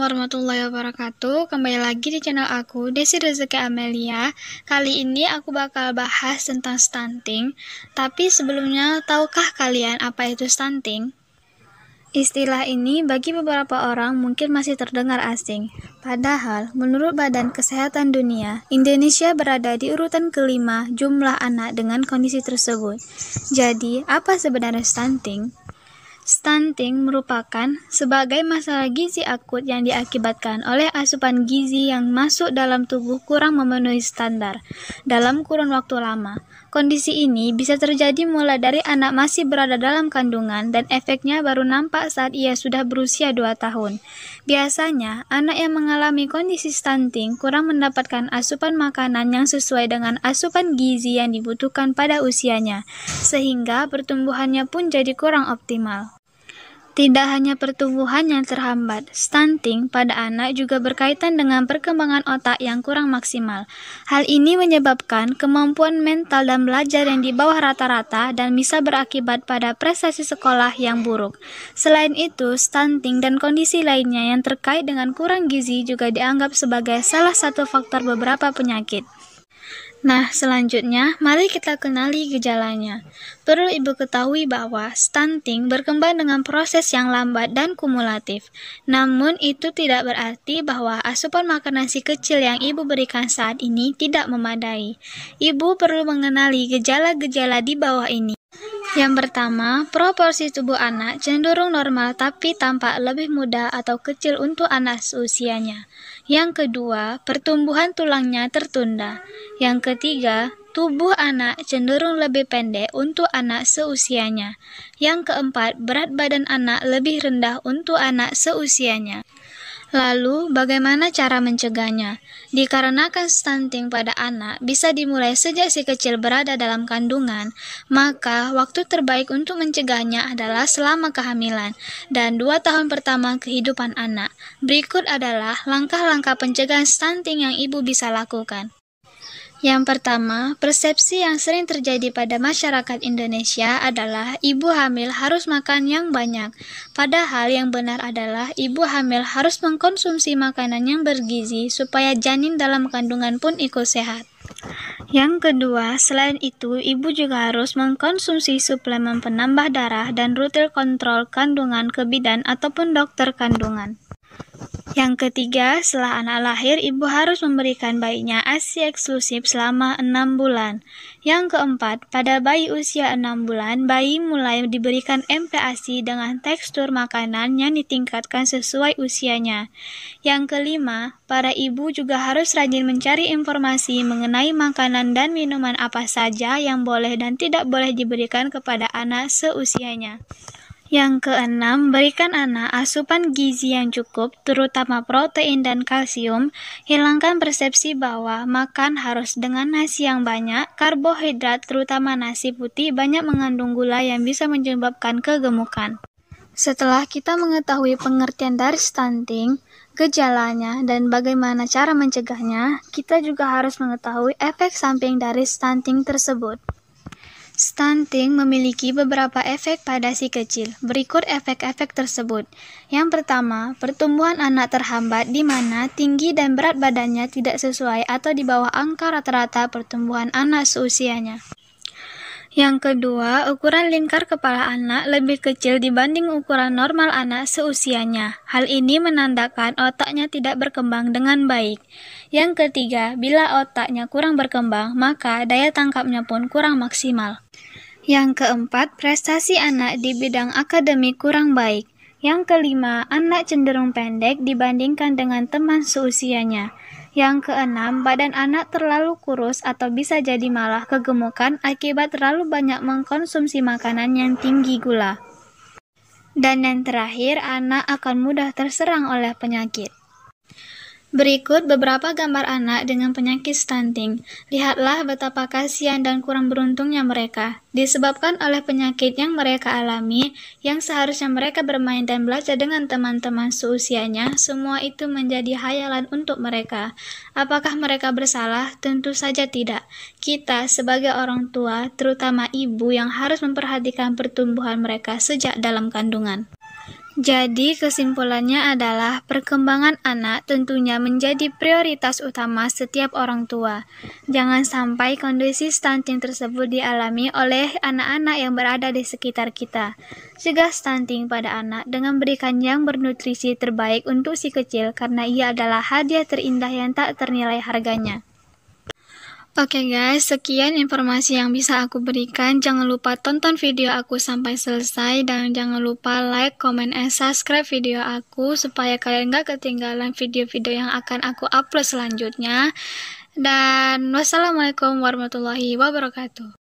warahmatullahi wabarakatuh. Kembali lagi di channel aku, Desi Rezeki Amelia. Kali ini aku bakal bahas tentang stunting. Tapi sebelumnya, tahukah kalian apa itu stunting? Istilah ini bagi beberapa orang mungkin masih terdengar asing. Padahal, menurut Badan Kesehatan Dunia, Indonesia berada di urutan kelima jumlah anak dengan kondisi tersebut. Jadi, apa sebenarnya stunting? Stunting merupakan sebagai masalah gizi akut yang diakibatkan oleh asupan gizi yang masuk dalam tubuh kurang memenuhi standar dalam kurun waktu lama. Kondisi ini bisa terjadi mulai dari anak masih berada dalam kandungan dan efeknya baru nampak saat ia sudah berusia 2 tahun. Biasanya, anak yang mengalami kondisi stunting kurang mendapatkan asupan makanan yang sesuai dengan asupan gizi yang dibutuhkan pada usianya, sehingga pertumbuhannya pun jadi kurang optimal. Tidak hanya pertumbuhan yang terhambat, stunting pada anak juga berkaitan dengan perkembangan otak yang kurang maksimal. Hal ini menyebabkan kemampuan mental dan belajar yang di bawah rata-rata dan bisa berakibat pada prestasi sekolah yang buruk. Selain itu, stunting dan kondisi lainnya yang terkait dengan kurang gizi juga dianggap sebagai salah satu faktor beberapa penyakit. Nah, selanjutnya, mari kita kenali gejalanya. Perlu Ibu ketahui bahwa stunting berkembang dengan proses yang lambat dan kumulatif. Namun, itu tidak berarti bahwa asupan makanan si kecil yang Ibu berikan saat ini tidak memadai. Ibu perlu mengenali gejala-gejala di bawah ini. Yang pertama, proporsi tubuh anak cenderung normal tapi tampak lebih muda atau kecil untuk anak seusianya. Yang kedua, pertumbuhan tulangnya tertunda. Yang ketiga, tubuh anak cenderung lebih pendek untuk anak seusianya. Yang keempat, berat badan anak lebih rendah untuk anak seusianya. Lalu, bagaimana cara mencegahnya? Dikarenakan stunting pada anak bisa dimulai sejak si kecil berada dalam kandungan, maka waktu terbaik untuk mencegahnya adalah selama kehamilan dan 2 tahun pertama kehidupan anak. Berikut adalah langkah-langkah pencegahan stunting yang Ibu bisa lakukan. Yang pertama, persepsi yang sering terjadi pada masyarakat Indonesia adalah ibu hamil harus makan yang banyak. Padahal yang benar adalah ibu hamil harus mengkonsumsi makanan yang bergizi supaya janin dalam kandungan pun ikut sehat. Yang kedua, selain itu, ibu juga harus mengkonsumsi suplemen penambah darah dan rutin kontrol kandungan ke bidan ataupun dokter kandungan. Yang ketiga, setelah anak lahir, ibu harus memberikan bayinya ASI eksklusif selama 6 bulan. Yang keempat, pada bayi usia 6 bulan, bayi mulai diberikan MPASI dengan tekstur makanan yang ditingkatkan sesuai usianya. Yang kelima, para ibu juga harus rajin mencari informasi mengenai makanan dan minuman apa saja yang boleh dan tidak boleh diberikan kepada anak seusianya. Yang keenam, berikan anak asupan gizi yang cukup, terutama protein dan kalsium. Hilangkan persepsi bahwa makan harus dengan nasi yang banyak. Karbohidrat, terutama nasi putih, banyak mengandung gula yang bisa menyebabkan kegemukan. Setelah kita mengetahui pengertian dari stunting, gejalanya, dan bagaimana cara mencegahnya, kita juga harus mengetahui efek samping dari stunting tersebut. Stunting memiliki beberapa efek pada si kecil. Berikut efek-efek tersebut. Yang pertama, pertumbuhan anak terhambat di mana tinggi dan berat badannya tidak sesuai atau di bawah angka rata-rata pertumbuhan anak seusianya. Yang kedua, ukuran lingkar kepala anak lebih kecil dibanding ukuran normal anak seusianya. Hal ini menandakan otaknya tidak berkembang dengan baik. Yang ketiga, bila otaknya kurang berkembang, maka daya tangkapnya pun kurang maksimal. Yang keempat, prestasi anak di bidang akademik kurang baik. Yang kelima, anak cenderung pendek dibandingkan dengan teman seusianya. Yang keenam, badan anak terlalu kurus atau bisa jadi malah kegemukan akibat terlalu banyak mengkonsumsi makanan yang tinggi gula. Dan yang terakhir, anak akan mudah terserang oleh penyakit. Berikut beberapa gambar anak dengan penyakit stunting. Lihatlah betapa kasihan dan kurang beruntungnya mereka, disebabkan oleh penyakit yang mereka alami, yang seharusnya mereka bermain dan belajar dengan teman-teman seusianya. Semua itu menjadi khayalan untuk mereka. Apakah mereka bersalah? Tentu saja tidak. Kita sebagai orang tua, terutama ibu, yang harus memperhatikan pertumbuhan mereka sejak dalam kandungan. Jadi kesimpulannya adalah perkembangan anak tentunya menjadi prioritas utama setiap orang tua. Jangan sampai kondisi stunting tersebut dialami oleh anak-anak yang berada di sekitar kita. Cegah stunting pada anak dengan berikan yang bernutrisi terbaik untuk si kecil karena ia adalah hadiah terindah yang tak ternilai harganya. Oke guys, sekian informasi yang bisa aku berikan. Jangan lupa tonton video aku sampai selesai dan jangan lupa like, comment, and subscribe video aku supaya kalian gak ketinggalan video-video yang akan aku upload selanjutnya. Dan wassalamualaikum warahmatullahi wabarakatuh.